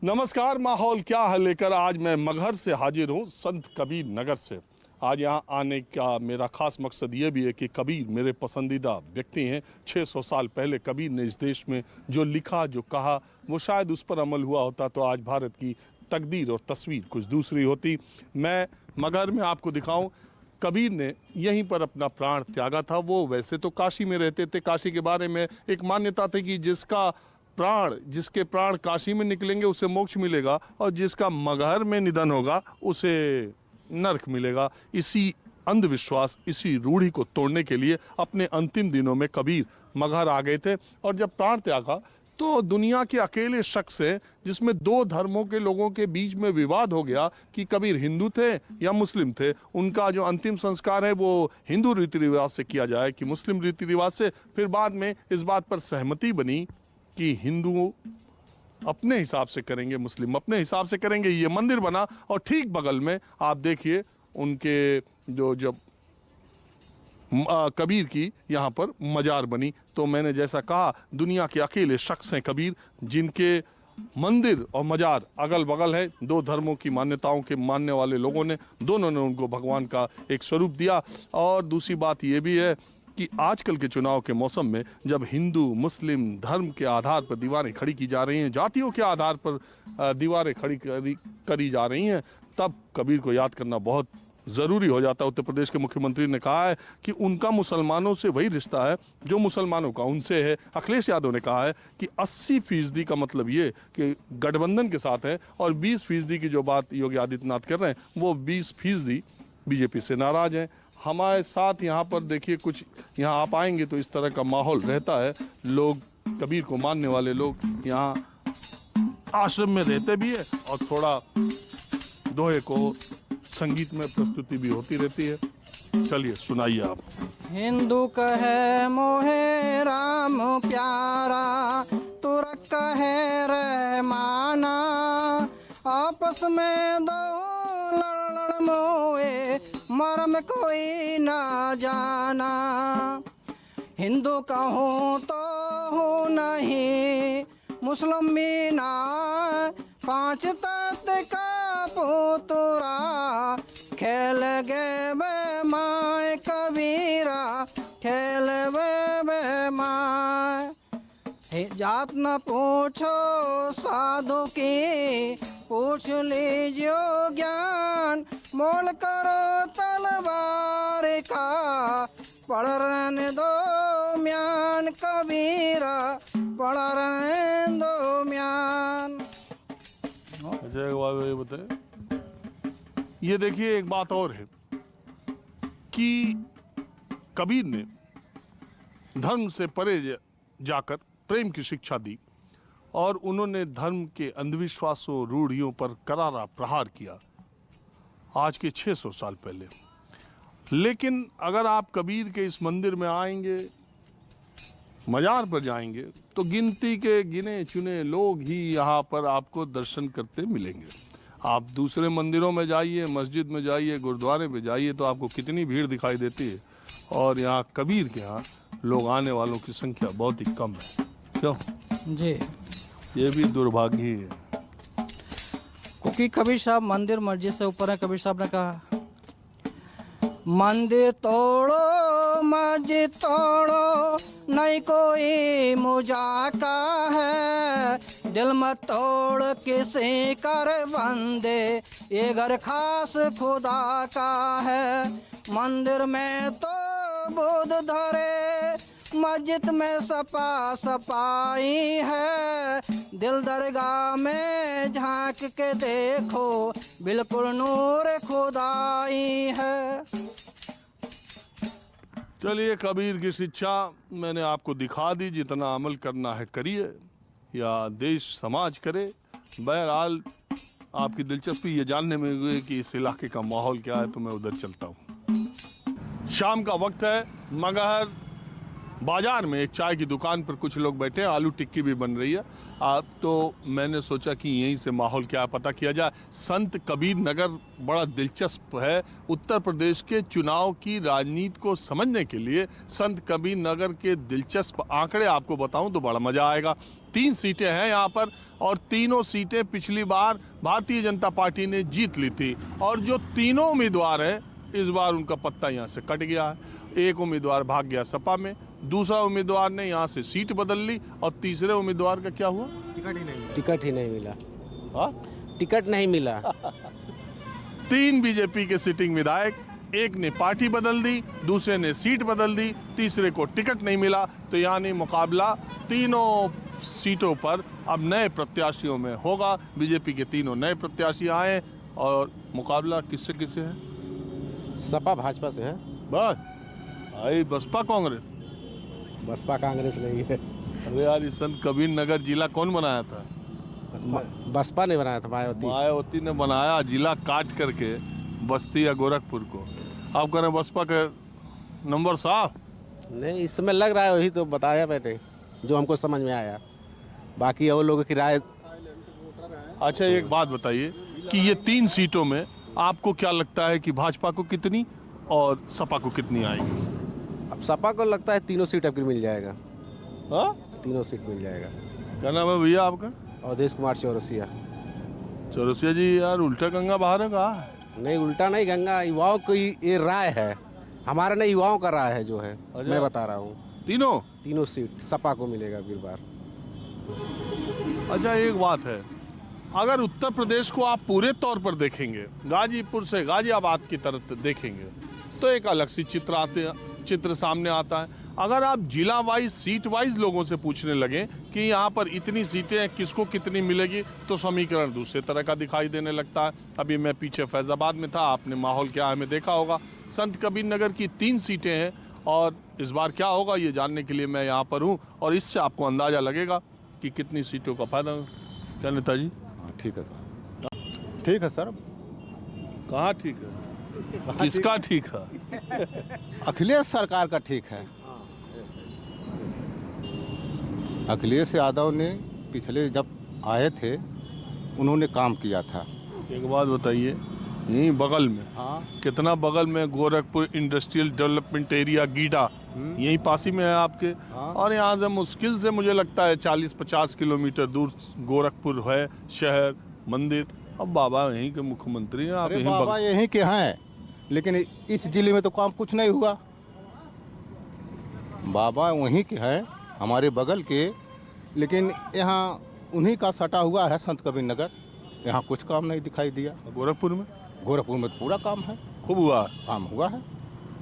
नमस्कार। माहौल क्या है लेकर आज मैं मगहर से हाजिर हूँ, संत कबीर नगर से। आज यहाँ आने का मेरा खास मकसद ये भी है कि कबीर मेरे पसंदीदा व्यक्ति हैं। 600 साल पहले कबीर ने इस देश में जो लिखा, जो कहा, वो शायद उस पर अमल हुआ होता तो आज भारत की तकदीर और तस्वीर कुछ दूसरी होती। मैं मगहर में आपको दिखाऊं, कबीर ने यहीं पर अपना प्राण त्यागा था। वो वैसे तो काशी में रहते थे। काशी के बारे में एक मान्यता थी कि जिसके प्राण काशी में निकलेंगे उसे मोक्ष मिलेगा, और जिसका मगहर में निधन होगा उसे नरक मिलेगा। इसी अंधविश्वास, इसी रूढ़ी को तोड़ने के लिए अपने अंतिम दिनों में कबीर मगहर आ गए थे। और जब प्राण त्यागा तो दुनिया के अकेले शख्स है जिसमें दो धर्मों के लोगों के बीच में विवाद हो गया कि कबीर हिंदू थे या मुस्लिम थे। उनका जो अंतिम संस्कार है वो हिंदू रीति रिवाज से किया जाए कि मुस्लिम रीति रिवाज से। फिर बाद में इस बात पर सहमति बनी कि हिंदू अपने हिसाब से करेंगे, मुस्लिम अपने हिसाब से करेंगे। ये मंदिर बना और ठीक बगल में आप देखिए उनके जब कबीर की यहाँ पर मजार बनी। तो मैंने जैसा कहा, दुनिया के अकेले शख्स हैं कबीर जिनके मंदिर और मजार अगल बगल है। दो धर्मों की मान्यताओं के मानने वाले लोगों ने, दोनों ने उनको भगवान का एक स्वरूप दिया। और दूसरी बात ये भी है कि आजकल के चुनाव के मौसम में जब हिंदू मुस्लिम धर्म के आधार पर दीवारें खड़ी की जा रही हैं, जातियों के आधार पर दीवारें खड़ी करी जा रही हैं, तब कबीर को याद करना बहुत ज़रूरी हो जाता है। उत्तर प्रदेश के मुख्यमंत्री ने कहा है कि उनका मुसलमानों से वही रिश्ता है जो मुसलमानों का उनसे है। अखिलेश यादव ने कहा है कि 80% का मतलब ये कि गठबंधन के साथ है, और 20% की जो बात योगी आदित्यनाथ कर रहे हैं वो 20% बीजेपी से नाराज हैं। हमारे साथ यहाँ पर देखिए, कुछ यहाँ आप आएंगे तो इस तरह का माहौल रहता है। लोग, कबीर को मानने वाले लोग यहाँ आश्रम में रहते भी है, और थोड़ा दोहे को संगीत में प्रस्तुति भी होती रहती है। चलिए सुनाइए आप। हिंदू कहे मोहे राम प्यारा, तुरक कहे रहमाना, आपस में दो लड़ मोए, मरम कोई ना जाना। हिंदू कहूँ तो हूँ नहीं, मुस्लिम भी ना, पांच तत्व का पुतरा, खेल गे बे माए कबीरा, खेल बे माए। जात न पूछो साधु की, पूछ लीजियो ज्ञान, मोल करो तलवार का, पढ़ रहने दो म्यान कबीरा, पढ़ रहने दो म्यान। ये बताए, ये देखिए एक बात और है कि कबीर ने धर्म से परे जाकर प्रेम की शिक्षा दी, और उन्होंने धर्म के अंधविश्वासों, रूढ़ियों पर करारा प्रहार किया आज के 600 साल पहले। लेकिन अगर आप कबीर के इस मंदिर में आएंगे, मजार पर जाएंगे, तो गिनती के गिने चुने लोग ही यहाँ पर आपको दर्शन करते मिलेंगे। आप दूसरे मंदिरों में जाइए, मस्जिद में जाइए, गुरुद्वारे में जाइए, तो आपको कितनी भीड़ दिखाई देती है, और यहाँ कबीर के यहाँ लोग आने वालों की संख्या बहुत ही कम है। क्यों जी, ये भी दुर्भाग्य ही है, क्योंकि कबीर साहब मंदिर मस्जिद से ऊपर है। कबीर साहब ने कहा, मंदिर तोड़ो मस्जिद तोड़ो, नहीं कोई मुजाका है, दिल मत तोड़ किसी कर बंदे, ये घर खास खुदा का है। मंदिर में तो बुद्ध धरे, मस्जिद में सपा सपाई है, दिल दरगाह में झांक के देखो, बिल्कुल नूर खुदाई है। चलिए, कबीर की शिक्षा मैंने आपको दिखा दी। जितना अमल करना है करिए, या देश समाज करे। बहरहाल आपकी दिलचस्पी ये जानने में हुई कि इस इलाके का माहौल क्या है, तो मैं उधर चलता हूँ। शाम का वक्त है, मगहर बाजार में एक चाय की दुकान पर कुछ लोग बैठे हैं, आलू टिक्की भी बन रही है। तो मैंने सोचा कि यहीं से माहौल क्या है पता किया जाए। संत कबीर नगर बड़ा दिलचस्प है। उत्तर प्रदेश के चुनाव की राजनीति को समझने के लिए संत कबीर नगर के दिलचस्प आंकड़े आपको बताऊं तो बड़ा मजा आएगा। 3 सीटें हैं यहाँ पर और तीनों सीटें पिछली बार भारतीय जनता पार्टी ने जीत ली थी और जो तीनों उम्मीदवार हैं इस बार उनका पत्ता यहाँ से कट गया है। एक उम्मीदवार भाग गया सपा में, दूसरा उम्मीदवार ने यहाँ से सीट बदल ली और तीसरे उम्मीदवार का क्या हुआ? टिकट ही नहीं मिला। हाँ? टिकट नहीं मिला। 3 बीजेपी के सिटिंग विधायक, एक ने पार्टी बदल दी, दूसरे ने सीट बदल दी, तीसरे को टिकट नहीं मिला। तो यानी मुकाबला तीनों सीटों पर अब नए प्रत्याशियों में होगा। बीजेपी के तीनों नए प्रत्याशी आए और मुकाबला किससे किससे है? सपा भाजपा से है। बस आई बसपा कांग्रेस। बसपा कांग्रेस नहीं है। अरे यार इस संत कबीर नगर जिला कौन बनाया था? बसपा ने बनाया था, मायावती ने बनाया जिला काट करके बस्ती या गोरखपुर को। आप कह रहे हैं बसपा का नंबर साफ? नहीं, इस समय लग रहा है, वही तो बताया मैंने जो हमको समझ में आया। बाकी और लोगों की राय। अच्छा एक बात बताइए कि ये 3 सीटों में आपको क्या लगता है कि भाजपा को कितनी और सपा को कितनी आएगी? अब सपा को लगता है तीनों सीट अब मिल जाएगा। हाँ? तीनों सीट मिल जाएगा। क्या नाम है भैया आपका? अवधेश कुमार चौरसिया। चौरसिया जी यार उल्टा गंगा बाहर है कहा? नहीं, उल्टा नहीं, गंगा युवाओं की ये राय है, हमारा नहीं, युवाओं का राय है जो है। मैं बता रहा हूँ तीनों सीट सपा को मिलेगा अगली बार। अच्छा एक बात है, अगर उत्तर प्रदेश को आप पूरे तौर पर देखेंगे, गाजीपुर से गाजियाबाद की तरफ देखेंगे तो एक अलग सी चित्र सामने आता है। अगर आप जिला वाइज सीट वाइज लोगों से पूछने लगे कि यहाँ पर इतनी सीटें हैं, किसको कितनी मिलेगी, तो समीकरण दूसरे तरह का दिखाई देने लगता है। अभी मैं पीछे फैजाबाद में था, आपने माहौल क्या है हमें देखा होगा। संत कबीर नगर की 3 सीटें हैं और इस बार क्या होगा ये जानने के लिए मैं यहाँ पर हूँ और इससे आपको अंदाजा लगेगा कि कितनी सीटों का फायदा होगा। क्या नेताजी? ठीक है सर। ठीक है सर। कहाँ ठीक है? किसका ठीक है? अखिलेश सरकार का ठीक है। अखिलेश यादव ने पिछले जब आए थे उन्होंने काम किया था। एक बात बताइए, यहीं बगल में, हाँ, कितना बगल में Gorakhpur industrial development area GIDA यहीं पास ही में है आपके। हाँ। और यहाँ से मुश्किल से मुझे लगता है 40-50 किलोमीटर दूर गोरखपुर है शहर, मंदिर। अब बाबा यहीं के मुख्यमंत्री हैं, आप अरे यहीं बाबा यहीं के हैं, लेकिन इस जिले में तो काम कुछ नहीं हुआ। बाबा वहीं के हैं, हमारे बगल के, लेकिन यहाँ उन्हीं का सटा हुआ है संत कबीर नगर। यहाँ कुछ काम नहीं दिखाई दिया। गोरखपुर में? गोरखपुर में तो पूरा काम है, खूब हुआ काम हुआ है।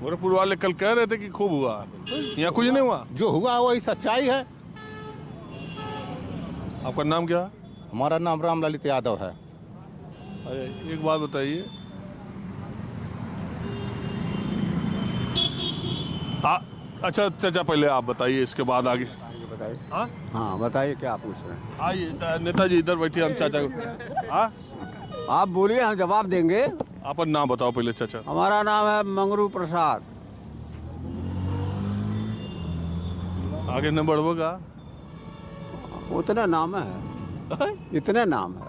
गोरखपुर वाले कल कह रहे थे कि खूब हुआ, यहाँ कुछ नहीं हुआ। जो हुआ वही सच्चाई है। आपका नाम क्या है? हमारा नाम राम ललित यादव है। अरे एक बात बताइए, अच्छा चाचा पहले आप बताइए, इसके बाद आगे बताइए। हाँ हाँ बताइए, क्या पूछ रहे हैं? आइए नेताजी इधर बैठिए, हम चाचा को। हाँ आप बोलिए, हम जवाब देंगे। आप नाम बताओ पहले चाचा। हमारा नाम है मंगरू प्रसाद। आगे न बढ़ोगा? उतना नाम है, इतने नाम है।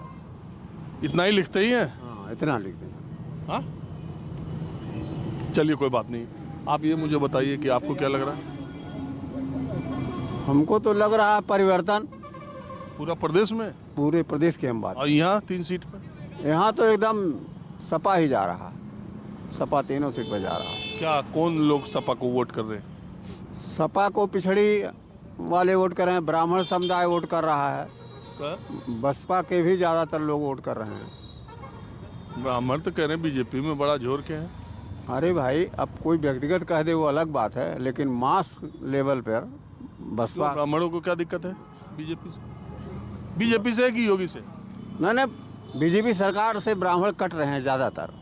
इतना ही लिखते ही हैं? हाँ, इतना लिख दें। हाँ चलिए कोई बात नहीं। आप ये मुझे बताइए कि आपको क्या लग रहा है? हमको तो लग रहा है परिवर्तन पूरा प्रदेश में? पूरे प्रदेश की हम बात। और यहाँ 3 सीट पर यहाँ तो एकदम सपा ही जा रहा है, सपा तीनों सीट पर जा रहा है। क्या कौन लोग सपा को वोट कर रहे हैं? सपा को पिछड़ी वाले वोट कर रहे हैं, ब्राह्मण समुदाय वोट कर रहा है, बसपा के भी ज़्यादातर लोग वोट कर रहे हैं। ब्राह्मण तो कह रहे हैं बीजेपी में बड़ा जोर के हैं। अरे भाई, अब कोई व्यक्तिगत कह दे वो अलग बात है, लेकिन मास लेवल पर बसपा। ब्राह्मणों को क्या दिक्कत है बीजेपी से? बीजेपी से कि योगी से? नहीं, बीजेपी सरकार से ब्राह्मण कट रहे हैं ज़्यादातर।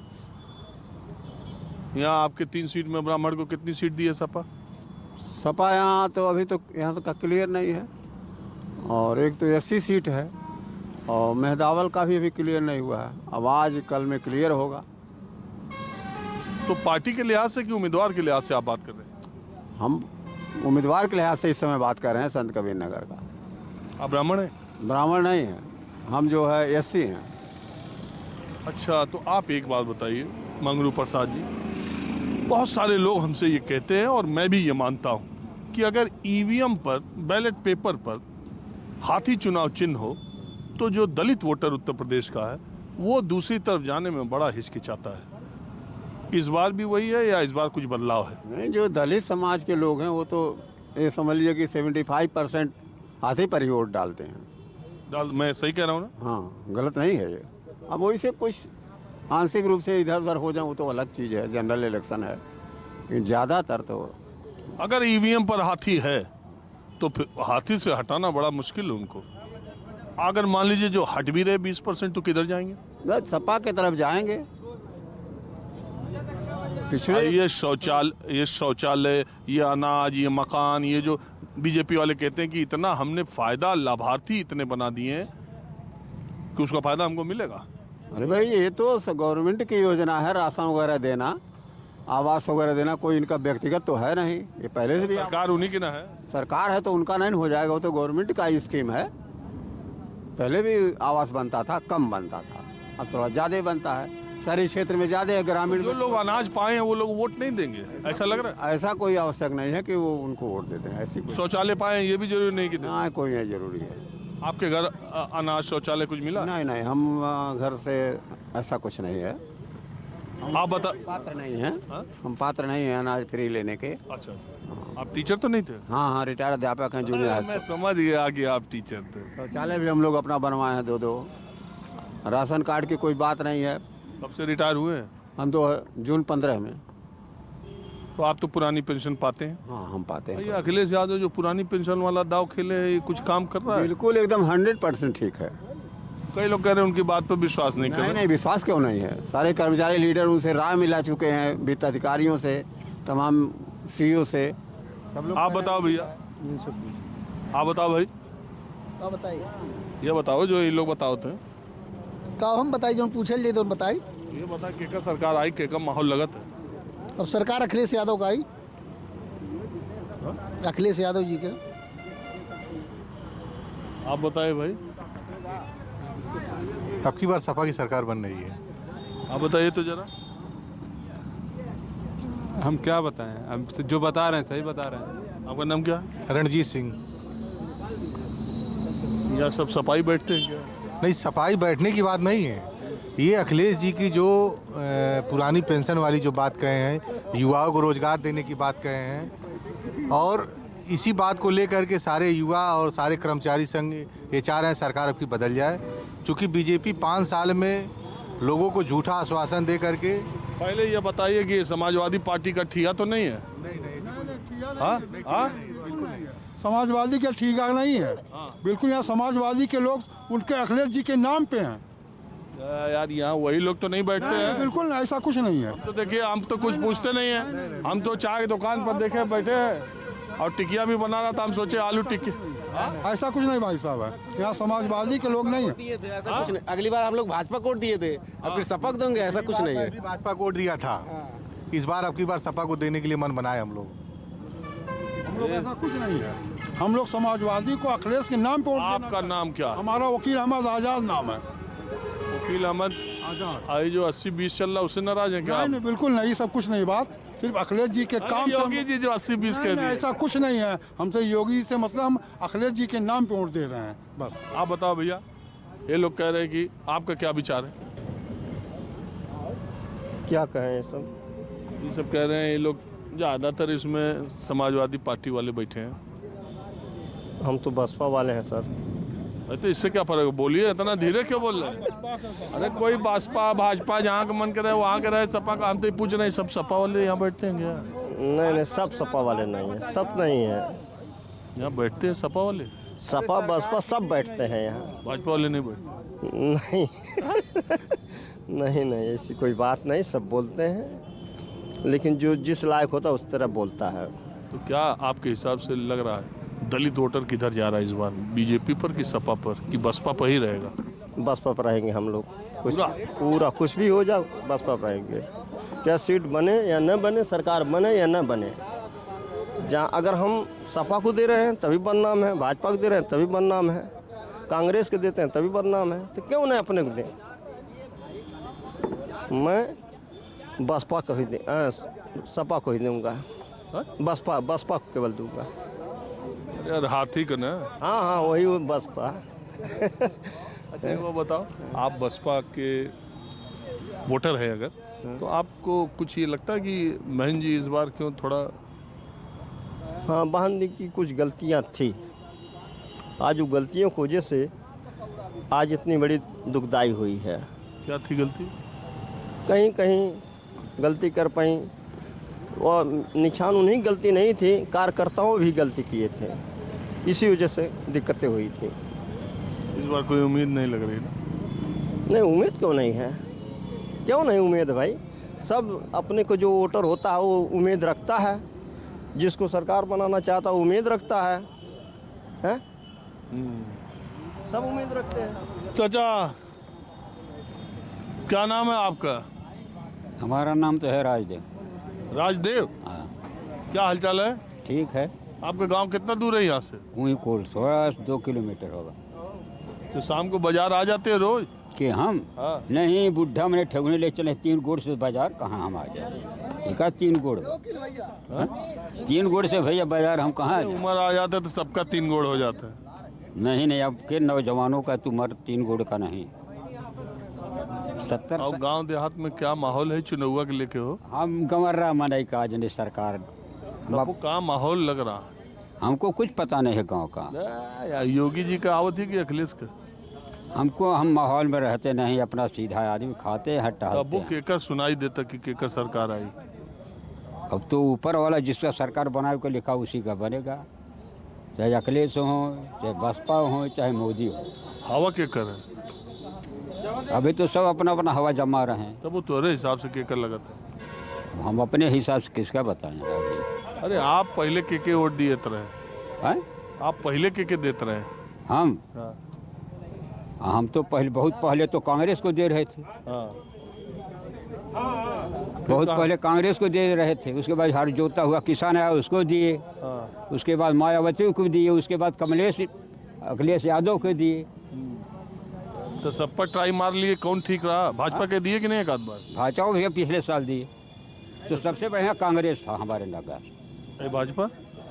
यहाँ आपके 3 सीट में ब्राह्मण को कितनी सीट दी है सपा? सपा यहाँ तो अभी तो यहाँ तो का क्लियर नहीं है, और एक तो 80 सीट है, और मेहदावल का भी अभी क्लियर नहीं हुआ है। अब आज कल में क्लियर होगा। तो पार्टी के लिहाज से कि उम्मीदवार के लिहाज से आप बात कर रहे हैं? हम उम्मीदवार के लिहाज से इस समय बात कर रहे हैं संत कबीर नगर का। आप ब्राह्मण हैं? ब्राह्मण नहीं है, हम जो है एससी हैं। अच्छा, तो आप एक बात बताइए मंगरू प्रसाद जी, बहुत सारे लोग हमसे ये कहते हैं और मैं भी ये मानता हूँ कि अगर ईवीएम पर, बैलेट पेपर पर हाथी चुनाव चिन्ह हो तो जो दलित वोटर उत्तर प्रदेश का है वो दूसरी तरफ जाने में बड़ा हिचकिचाता है। इस बार भी वही है या इस बार कुछ बदलाव है? नहीं, जो दलित समाज के लोग हैं वो तो ये समझ लीजिए कि 75% हाथी पर ही वोट डालते हैं। मैं सही कह रहा हूँ ना? हाँ, गलत नहीं है ये। अब वही से कुछ आंशिक रूप से इधर उधर हो जाए वो तो अलग चीज़ है, जनरल इलेक्शन है। लेकिन ज़्यादातर तो अगर ईवीएम पर हाथी है तो फिर हाथी से हटाना बड़ा मुश्किल है उनको। अगर मान लीजिए जो हट भी रहे 20% तो किधर जाएंगे? बस सपा की तरफ जाएंगे। पिछले ये शौचालय, ये अनाज, ये मकान, ये जो बीजेपी वाले कहते हैं कि इतना हमने फायदा, लाभार्थी इतने बना दिए हैं कि उसका फायदा हमको मिलेगा। अरे भाई, ये तो गवर्नमेंट की योजना है, राशन वगैरह देना, आवास वगैरह देना, कोई इनका व्यक्तिगत तो है नहीं। ये पहले से भी सरकार उन्हीं की ना है। सरकार है तो उनका नहीं हो जाएगा, वो तो गवर्नमेंट का ही स्कीम है। पहले भी आवास बनता था, कम बनता था, अब थोड़ा ज़्यादा बनता है। शहरी क्षेत्र में ज़्यादा है, ग्रामीण जो में लोग अनाज पाए हैं वो लोग वोट नहीं देंगे, ऐसा लग रहा है। ऐसा कोई आवश्यक नहीं है कि वो उनको वोट देते हैं। ऐसी शौचालय पाए हैं ये भी जरूरी नहीं कि दें। हाँ, कोई नहीं जरूरी है। आपके घर अनाज शौचालय कुछ मिला? नहीं नहीं, हम घर से ऐसा कुछ नहीं है। आप बता। पात्र नहीं है, हाँ? हम पात्र नहीं है अनाज फ्री लेने के। अच्छा, आप टीचर तो नहीं थे? हाँ हाँ, रिटायर्ड अध्यापक हैं जूनियर हाई मैं स्कूल। समझ गया कि आप टीचर थे। शौचालय भी हम लोग अपना बनवाए हैं 2-2। राशन कार्ड की कोई बात नहीं है। कब से रिटायर हुए हैं? हम तो जून 15 में। तो आप तो पुरानी पेंशन पाते हैं? हाँ, हम पाते हैं। ये अखिलेश यादव जो पुरानी पेंशन वाला दाव खेले है, ये कुछ काम कर रहा है? बिल्कुल एकदम 100% ठीक है। कई लोग कह रहे हैं उनकी बात पर विश्वास नहीं कर नहीं रहे। नहीं, विश्वास क्यों नहीं है? सारे कर्मचारी लीडर उनसे राय मिला चुके हैं, वित्त अधिकारियों से, तमाम सीईओ से, सब लोग। आप बताओ भैया, आप बताओ भाई, का बताइए, ये बताओ जो ये लोग बताओ थे। का हम बताइए, जो पूछल जाए तो बताई। ये बता केका सरकार आई, केका माहौल लगत है? अब सरकार अखिलेश यादव का आई, अखिलेश यादव जी के। आप बताए भाई। अब की बार सपा की सरकार बन रही है। आप बताइए तो जरा। हम क्या बताएं, हम जो बता रहे हैं सही बता रहे हैं। आपका नाम क्या है? रणजीत सिंह। यहाँ सब सफाई बैठते हैं क्या? नहीं, सफाई बैठने की बात नहीं है, ये अखिलेश जी की जो पुरानी पेंशन वाली जो बात कहे हैं, युवाओं को रोजगार देने की बात कहे हैं, और इसी बात को लेकर के सारे युवा और सारे कर्मचारी संघ ये चाह रहे हैं सरकार अब की बदल जाए। चूँकि बीजेपी 5 साल में लोगों को झूठा आश्वासन दे करके। पहले ये बताइए कि ये समाजवादी पार्टी का ठिया तो नहीं है? हाँ हाँ, समाजवादी का ठिकाना नहीं है। बिल्कुल, यहाँ समाजवादी के लोग उनके अखिलेश जी के नाम पे हैं। यार यहाँ वही लोग तो नहीं बैठते हैं। बिल्कुल ऐसा कुछ नहीं है। तो देखिए, हम तो कुछ पूछते नहीं है, हम तो चाय की दुकान पर देखे बैठे हैं और टिकिया भी बना रहा था, हम सोचे आलू टिक्की। ऐसा कुछ नहीं भाई साहब है, यहाँ समाजवादी के लोग नहीं है। ऐसा कुछ नहीं। अगली बार हम लोग भाजपा कोट दिए थे, अब फिर सपा को देंगे, ऐसा कुछ नहीं है। भाजपा को वोट दिया था, इस बार अब की बार सपा को देने के लिए मन बनाए हम लोग। ऐसा कुछ नहीं है, हम लोग समाजवादी को अखिलेश के नाम पे वोट देना। आपका नाम क्या? हमारा वकील अहमद आजाद नाम है। वकील अहमद आजाद। जो 80-20 चल रहा उससे नाराज है क्या? नहीं, बिल्कुल नहीं, सब कुछ नहीं। बात सिर्फ अखिलेश जी के काम। योगी जी जो 80-20 कह दिए, ऐसा कुछ नहीं है। हमसे योगी से मतलब हम अखिलेश जी के नाम पे वोट दे रहे हैं बस। आप बताओ भैया, ये लोग कह रहे हैं कि आपका क्या विचार है? क्या कहें ये सब? ये सब कह रहे हैं, ये लोग ज़्यादातर इसमें समाजवादी पार्टी वाले बैठे हैं। हम तो बसपा वाले हैं सर। अरे तो इससे क्या फर्क है? बोलिए, इतना धीरे क्यों बोल रहे हैं? अरे कोई बसपा भाजपा जहाँ का मन करे वहाँ के रहे, सपा का हम तो पूछ रहे हैं, सब सपा वाले यहाँ बैठते हैं क्या? नहीं नहीं, सब सपा वाले नहीं है, सब नहीं है। यहाँ बैठते हैं सपा वाले? सपा बसपा सब बैठते हैं यहाँ। भाजपा वाले नहीं बैठते? नहीं नहीं नहीं, ऐसी कोई बात नहीं, सब बोलते हैं, लेकिन जो जिस लायक होता है उस तरह बोलता है। तो क्या आपके हिसाब से लग रहा है दलित वोटर किधर जा रहा है इस बार, बीजेपी पर कि सपा पर कि बसपा पर ही रहेगा? बसपा पर रहेंगे हम लोग, कुछ पूरा कुछ भी हो जाए बसपा पर रहेंगे। क्या सीट बने या न बने, सरकार बने या न बने, जहाँ अगर हम सपा को दे रहे हैं तभी बदनाम है, भाजपा को दे रहे हैं तभी बदनाम है, कांग्रेस को देते हैं तभी बदनाम है, तो क्यों नहीं अपने को दें। मैं बसपा को ही दे सपा को ही दूंगा, बसपा को केवल दूंगा। यार हाथी का ना। हाँ हाँ वही बसपा। अच्छा वो बताओ, आप बसपा के वोटर हैं अगर, तो आपको कुछ ये लगता है कि महन जी इस बार क्यों थोड़ा। हाँ, बहन जी की कुछ गलतियाँ थी, आज वो गलतियों की वजह से आज इतनी बड़ी दुखदाई हुई है। क्या थी गलती? कहीं कहीं गलती कर पाई, और निशान उन्हीं गलती नहीं थी, कार्यकर्ताओं भी गलती किए थे, इसी वजह से दिक्कतें हुई थी। इस बार कोई उम्मीद नहीं लग रही ना? नहीं, उम्मीद क्यों नहीं है, क्यों नहीं उम्मीद भाई। सब अपने को जो वोटर होता है वो उम्मीद रखता है, जिसको सरकार बनाना चाहता है उम्मीद रखता है, हैं? सब उम्मीद रखते हैं। चाचा क्या नाम है आपका? हमारा नाम तो है राजदेव। राजदेव, हाँ। क्या हालचाल है? ठीक है। आपका गांव कितना दूर है यहाँ से? वहीं कोल 2 किलोमीटर होगा। तो शाम को बाजार आ जाते हैं रोज? कि हम? हाँ। नहीं, बुढ़ा मैंने ठगने ले चले 3 गोड़ से बाजार, कहाँ हम आ जाए। एक 3 गोड़, 3 गोड़ से भैया बाजार हम कहाँ। उम्र आ जाता है तो सबका 3 गोड़ हो जाता है। नहीं, अब के नौजवानों का तो उम्र 3 गोड़ का नहीं। 70। और गांव देहात में क्या माहौल है चुनाव के लेके हो? हम गंवर्रा मनाई का आज ने सरकार। आपको क्या माहौल लग रहा? हमको कुछ पता नहीं है गांव का। या योगी जी का आवत है कि अखिलेश का? हम माहौल में रहते नहीं, अपना सीधा आदमी खाते हैं, टहलते हैं। केकर सुनाई देता कि केकर सरकार आई? अब तो ऊपर वाला जिसका सरकार बनाए को लिखा उसी का बनेगा, चाहे अखिलेश हो, चाहे बसपा हो, चाहे मोदी हो। हवा केकर है? अभी तो सब अपना अपना हवा जमा रहे हैं। तब वो तुम्हारे हिसाब से केकर लगता है? हम अपने हिसाब से किसका बताएं। अरे आप पहले के वोट दिए रहे? आप पहले के देते रहे? हम तो बहुत पहले तो कांग्रेस को दे रहे थे। बहुत पहले कांग्रेस को दे रहे थे, उसके बाद हर जोता हुआ किसान आया उसको दिए, उसके बाद मायावती को दिए, उसके बाद अखिलेश यादव को दिए। तो सब पर ट्राई मार लिए, कौन ठीक रहा? भाजपा के दिए कि नहीं एक आध बार? भाजपा भैया पिछले साल दिए, तो सबसे बढ़िया कांग्रेस था हमारे नगर। भाजपा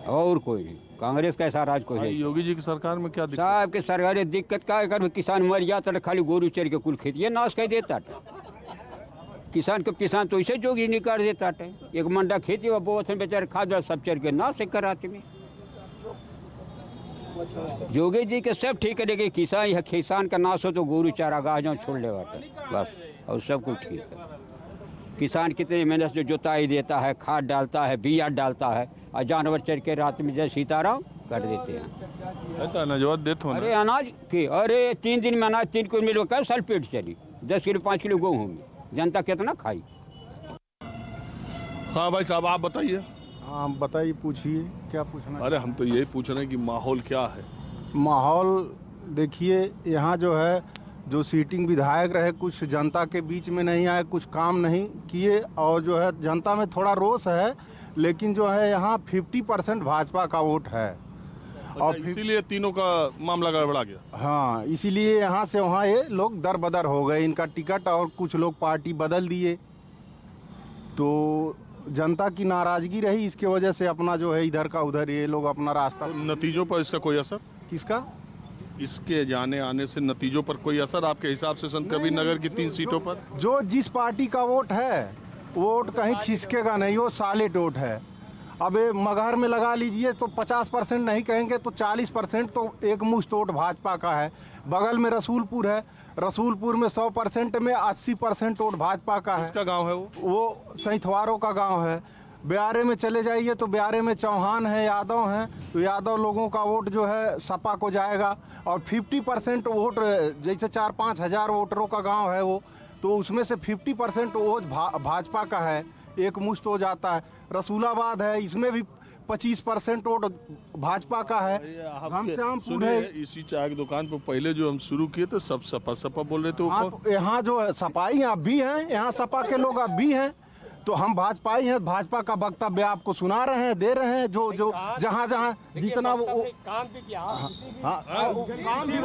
और कोई नहीं, कांग्रेस का ऐसा राज कोई नहीं। योगी जी की सरकार में क्या दिक्कत? साहब के सरकारी दिक्कत क्या है, किसान मर जाता था, खाली गोरू चर के कुल खेती नाश कर देता था। किसान तो इसे जोगी नहीं कर देता था, एक मंडा खेती वो बहुत बेचारे खाद सब चर के नाश कराते में। जोगी जी के सब ठीक है, किसान का नाश हो तो गोरू चारा गाह जाओ छोड़ ले बस, और सब कुछ ठीक है। किसान कितनी मेहनत से जोताई देता है, खाद डालता है, बिया डालता है, और जानवर चर के रात में जैसे सीताराम कर देते हैं। अरे अनाज की, अरे 3 दिन में अनाज 3 किलो मिलो, क्या साल पेट चली, 10 किलो 5 किलो गेहूँ में जनता कितना खाई। हाँ भाई साहब आप बताइए। हाँ बताइए, पूछिए क्या पूछना। अरे हम तो यही पूछ रहे हैं कि माहौल क्या है? माहौल देखिए, यहाँ जो है जो सीटिंग विधायक रहे कुछ जनता के बीच में नहीं आए, कुछ काम नहीं किए, और जो है जनता में थोड़ा रोष है, लेकिन जो है यहाँ 50% भाजपा का वोट है। और इसीलिए तीनों का मामला गड़बड़ा गया। हाँ, इसीलिए यहाँ से वहाँ ये लोग दर बदर हो गए, इनका टिकट, और कुछ लोग पार्टी बदल दिए, तो जनता की नाराजगी रही, इसके वजह से अपना जो है इधर का उधर ये लोग अपना रास्ता। नतीजों पर इसका कोई असर? किसका? इसके जाने आने से नतीजों पर कोई असर आपके हिसाब से संत कबीर नगर की 3 सीटों पर? जो जिस पार्टी का वोट है, वोट कहीं खिसकेगा नहीं, वो सॉलिड वोट है। अब मगहर में लगा लीजिए तो 50% नहीं कहेंगे तो 40% तो एक मुश्त वोट भाजपा का है। बगल में रसूलपुर है, रसूलपुर में 100% में 80% वोट भाजपा का है। किसका गांव है वो सैंथवारों का गांव है। ब्यारे में चले जाइए तो ब्यारे में चौहान है, यादव हैं, तो यादव लोगों का वोट जो है सपा को जाएगा। और 50% वोट, जैसे 4-5 हज़ार वोटरों का गांव है वो, तो उसमें से 50% वोट भाजपा का है, एक मुश्त हो जाता है। रसूलाबाद है, इसमें भी 25% वोट भाजपा का है। हम श्यामपुर है, इसी चाय की दुकान पर पहले जो हम शुरू किए थे सब सपा बोल रहे थे। यहाँ जो है सपाई अब भी हैं, यहाँ सपा के लोग अब भी हैं, तो हम भाजपा ही हैं, भाजपा का वक्तव्य आपको सुना रहे हैं, दे रहे हैं, जो जो जहाँ जहाँ जितना वो काम भी किया। काम भी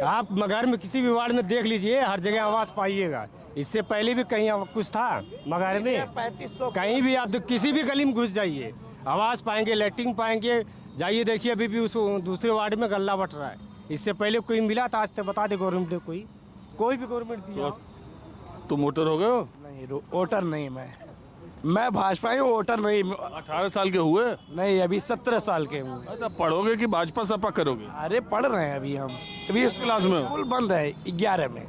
आप मगर में किसी भी वार्ड में देख लीजिए, हर जगह आवास पाइएगा। इससे पहले भी कहीं कुछ था मगर में, कहीं भी आप किसी भी गली में घुस जाइए आवास पाएंगे, लेटरिन पाएंगे। जाइए देखिए अभी भी उस दूसरे वार्ड में गल्ला बट रहा है। इससे पहले कोई मिला था? आज तक बता दे गवर्नमेंट ने कोई भी गवर्नमेंट दिया? तुम वोटर हो गए हो? नहीं, वोटर नहीं। मैं भाजपा ही हूँ, वोटर नहीं। 18 साल के हुए? नहीं, अभी 17 साल के हुए। अच्छा, पढ़ोगे कि भाजपा सपा करोगे? अरे पढ़ रहे हैं अभी हम। अभी किस क्लास में हो? स्कूल बंद है 11 में।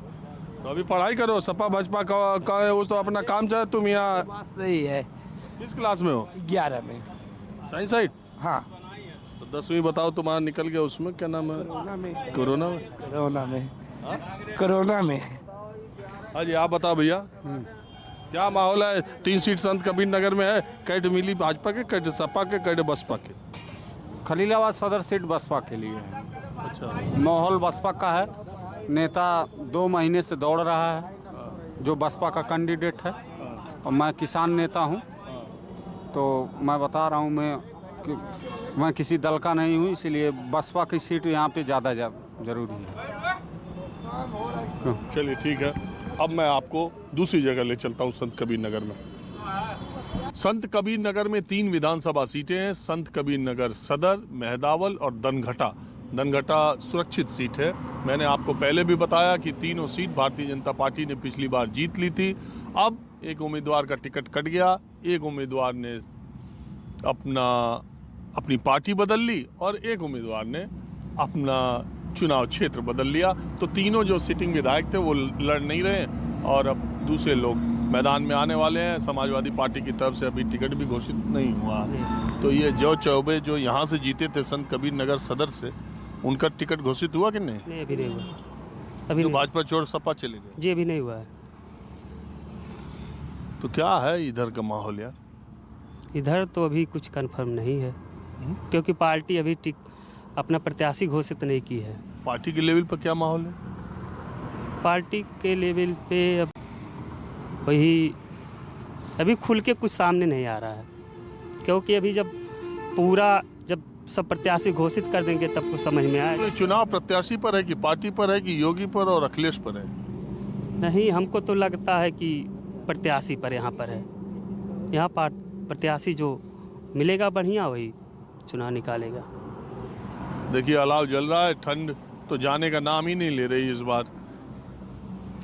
तो अभी पढ़ाई करो। सपा भाजपा का है वो तो अपना काम चाहे। तुम यहाँ बात सही है। किस क्लास में हो? 11 में। Science side? हाँ। तो 10वीं बताओ तुम्हारा निकल गया, उसमें क्या नाम है? कोरोना में। कोरोना में। हाँ जी, आप बताओ भैया, क्या माहौल है? 3 सीट संत कबीर नगर में है। कैट मिली भाजपा के, कैट सपा के, कैट बसपा के? खलीलाबाद सदर सीट बसपा के लिए है। अच्छा, माहौल बसपा का है। नेता 2 महीने से दौड़ रहा है जो बसपा का कैंडिडेट है, और मैं किसान नेता हूं, तो मैं बता रहा हूं मैं किसी दल का नहीं हूं, इसीलिए बसपा की सीट यहाँ पे ज़्यादा जरूरी है। चलिए ठीक है। अब मैं आपको दूसरी जगह ले चलता हूँ, संत कबीर नगर में। संत कबीर नगर में 3 विधानसभा सीटें हैं। संत कबीर नगर सदर, मेहदावल और दनघटा। दनघटा सुरक्षित सीट है। मैंने आपको पहले भी बताया कि तीनों सीट भारतीय जनता पार्टी ने पिछली बार जीत ली थी। अब एक उम्मीदवार का टिकट कट गया, एक उम्मीदवार ने अपनी पार्टी बदल ली और एक उम्मीदवार ने अपना चुनाव क्षेत्र बदल लिया। तो तीनों जो सिटिंग विधायक थे वो लड़ नहीं रहे और अब दूसरे लोग मैदान में आने वाले हैं। समाजवादी पार्टी की तरफ से अभी टिकट भी घोषित नहीं हुआ। तो ये जो चौबे जो यहाँ से जीते थे संत कबीर नगर सदर से, उनका टिकट घोषित हुआ कि नहीं? नहीं, अभी नहीं हुआ। अभी तो भाजपा छोड़ सपा चले गए? जी, अभी नहीं हुआ है। तो क्या है इधर का माहौल यार? इधर तो अभी कुछ कंफर्म नहीं है, क्योंकि पार्टी अभी अपना प्रत्याशी घोषित नहीं की है। पार्टी के लेवल पर क्या माहौल है? पार्टी के लेवल पे अब वही अभी खुल के कुछ सामने नहीं आ रहा है, क्योंकि अभी जब सब प्रत्याशी घोषित कर देंगे तब कुछ समझ में आएगा। तो चुनाव प्रत्याशी पर है कि पार्टी पर है कि योगी पर और अखिलेश पर है? नहीं, हमको तो लगता है कि प्रत्याशी पर यहाँ पर है। यहाँ प्रत्याशी जो मिलेगा बढ़िया वही चुनाव निकालेगा। देखिए अलाव जल रहा है, ठंड तो जाने का नाम ही नहीं ले रही इस बार।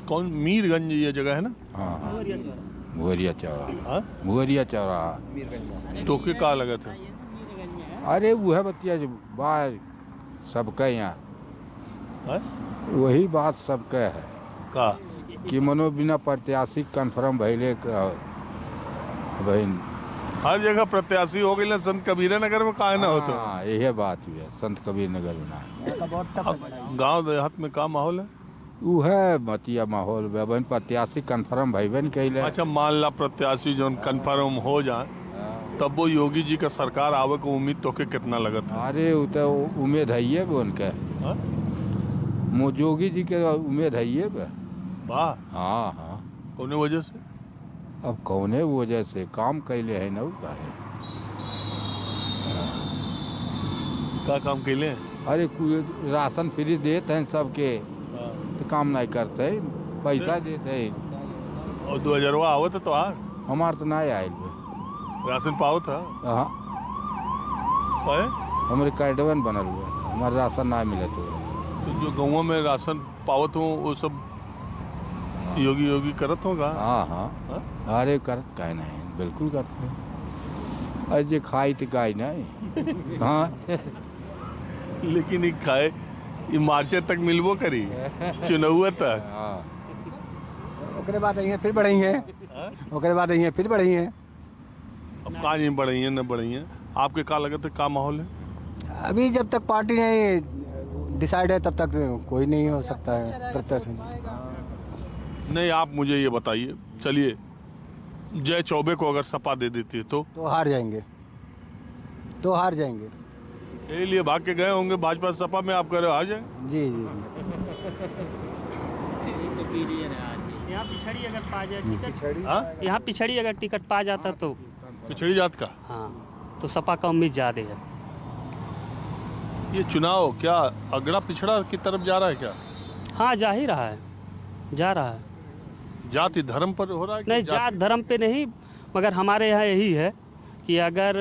कौन? मीरगंज ये जगह है ना? हाँ, मुहरिया चौराहा। तो के का लगा था? अरे वो है बतिया जो बात सबका यहाँ, वही बात सबका है का कि मनो बिना प्रत्याशी कन्फर्म भैले बहन हर जगह प्रत्याशी हो गई। संत कबीर नगर में काहे ना होता? हाँ, यही बात हुई है, संत कबीर नगर में ना। गांव देहात में का माहौल है? वो है बतिया माहौल बहन, प्रत्याशी कन्फर्म भैबन कैले। अच्छा, मान ला प्रत्याशी जो कन्फर्म हो जाए तब वो योगी जी का सरकार आवे को उम्मीद तो के कितना लगता है? अरे वो तो उम्मीद है ये उनके, योगी जी के उम्मीद है ये। वाह। हाँ हाँ। कौन वजह से? अब कौने वजह से काम कैले है ना का है। क्या काम कैले हैं? अरे राशन फ्री देते हैं सबके, तो काम नहीं करते, पैसा देते हैं। और 2000 आवत है तो हमार तो नहीं आये राशन पाओ था? हाँ, हमारे कार्डवन बनल हुआ, हमारे राशन ना मिले। तो जो गाँव में राशन पावत हो वो सब योगी करत होगा? हाँ हाँ। अरे करत काहे नहीं, बिल्कुल करते हैं। अरे खाई तो गाय नहीं। हाँ लेकिन ये खाए ये मार्चे तक मिलबो करी चुनाव तक। ओकरे बाद आई फिर बढ़ी है, ओकरे बाद आई फिर बढ़ी है। अब कहाँ नहीं बढ़ी है न बढ़ी है? आपके क्या लगता है, क्या माहौल है? अभी जब तक पार्टी नहीं डिसाइड है तब तक कोई नहीं हो सकता है प्रत्याशी। नहीं, आप मुझे ये बताइए, चलिए जय चौबे को अगर सपा दे देती है तो हार जाएंगे, तो हार जाएंगे। यही लिए भाग के गए होंगे भाजपा सपा में, आप कह रहे हो हार जाएंगे? जी जी। यहाँ पिछड़ी अगर पा जाए टिकट, यहाँ पिछड़ी अगर टिकट पा जाता तो पिछड़ी जात का, हाँ तो सपा का उम्मीद ज़्यादा है। ये चुनाव क्या अगड़ा पिछड़ा की तरफ जा रहा है क्या? हाँ जा ही रहा है, जा रहा है। जाति धर्म पर हो रहा है? नहीं, जात धर्म पे नहीं, मगर हमारे यहाँ यही है कि अगर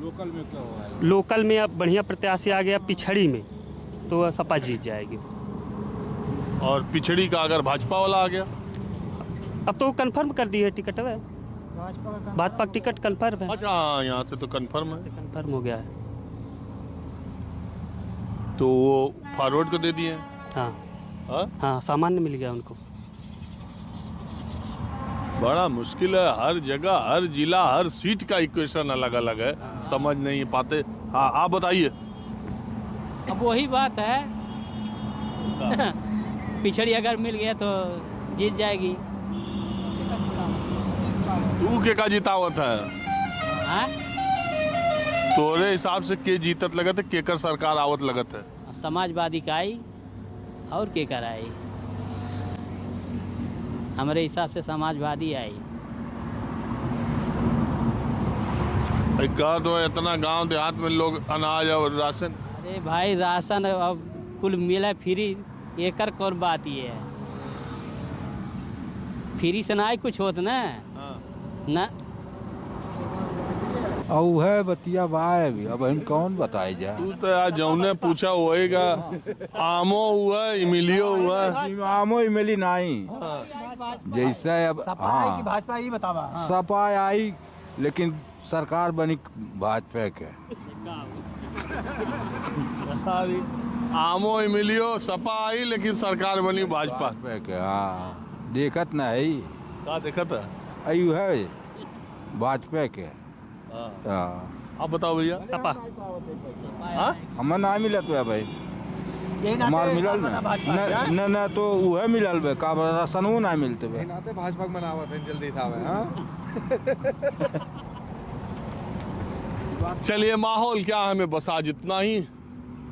लोकल में क्या हुआ है? लोकल में अब बढ़िया प्रत्याशी आ गया पिछड़ी में तो सपा जीत जाएगी। और पिछड़ी का अगर भाजपा वाला आ गया? अब तो कंफर्म कर दी है टिकट है, भाजपा का टिकट कंफर्म है। अच्छा, यहाँ से तो कंफर्म है, कंफर्म हो गया है। तो वो फॉरवर्ड को दे दिए? हाँ हाँ, सामान्य मिल गया उनको। बड़ा मुश्किल है, हर जगह हर जिला हर सीट का इक्वेशन अलग अलग है, समझ नहीं पाते। हाँ आप बताइए। अब वही बात है पिछड़ी अगर मिल गया तो जीत जाएगी। तू के का जितावत है? हाँ? तोरे हिसाब से के जीतत लगत है, केकर सरकार आवत लगत है? समाजवादी का आई और के कर आई, हमारे हिसाब से समाजवादी आई। कहा तो इतना गांव देहात में लोग अनाज और राशन। अरे भाई राशन अब कुल मिला फ्री, एकर कौन बात ये है, फ्री से ना कुछ होत ना ना। और है बतिया बाय भी, अब हम कौन बताए जाए। तू तो यार जौने पूछा होएगा, आमो हुआ इमलियो हुआ। आमो इमली नहीं जैसे अब हाँ भाजपा ही बतावा। सपा आई लेकिन सरकार बनी भाजपा के। आमो इमलियो सपा आई लेकिन सरकार बनी भाजपा के। हाँ देखत ना है, का देखत है? अयू है भाजपा के। आप बताओ भैया। सपा हमें ना मिलत है भाई, हमार मिलल ना न तो वह मिलल बे का राशन वो ना मिलते बे। नाते भाजपा मनावत है जल्दी था। चलिए माहौल क्या हमें बस आज इतना ही।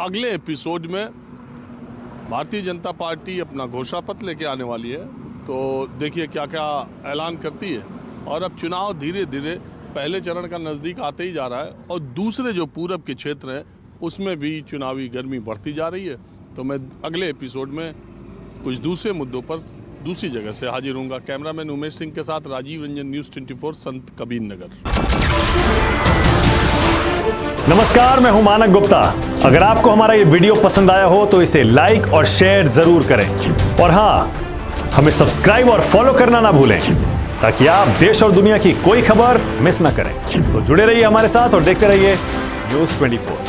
अगले एपिसोड में भारतीय जनता पार्टी अपना घोषणा पत्र लेके आने वाली है, तो देखिए क्या क्या ऐलान करती है। और अब चुनाव धीरे धीरे पहले चरण का नज़दीक आते ही जा रहा है और दूसरे जो पूरब के क्षेत्र हैं उसमें भी चुनावी गर्मी बढ़ती जा रही है। तो मैं अगले एपिसोड में कुछ दूसरे मुद्दों पर दूसरी जगह से हाजिर होऊंगा। कैमरामैन उमेश सिंह के साथ राजीव रंजन, न्यूज़ 24 संत कबीर नगर। नमस्कार, मैं हूं मानक गुप्ता। अगर आपको हमारा ये वीडियो पसंद आया हो तो इसे लाइक और शेयर जरूर करें और हाँ, हमें सब्सक्राइब और फॉलो करना ना भूलें ताकि आप देश और दुनिया की कोई खबर मिस ना करें। तो जुड़े रहिए हमारे साथ और देखते रहिए न्यूज़ 24।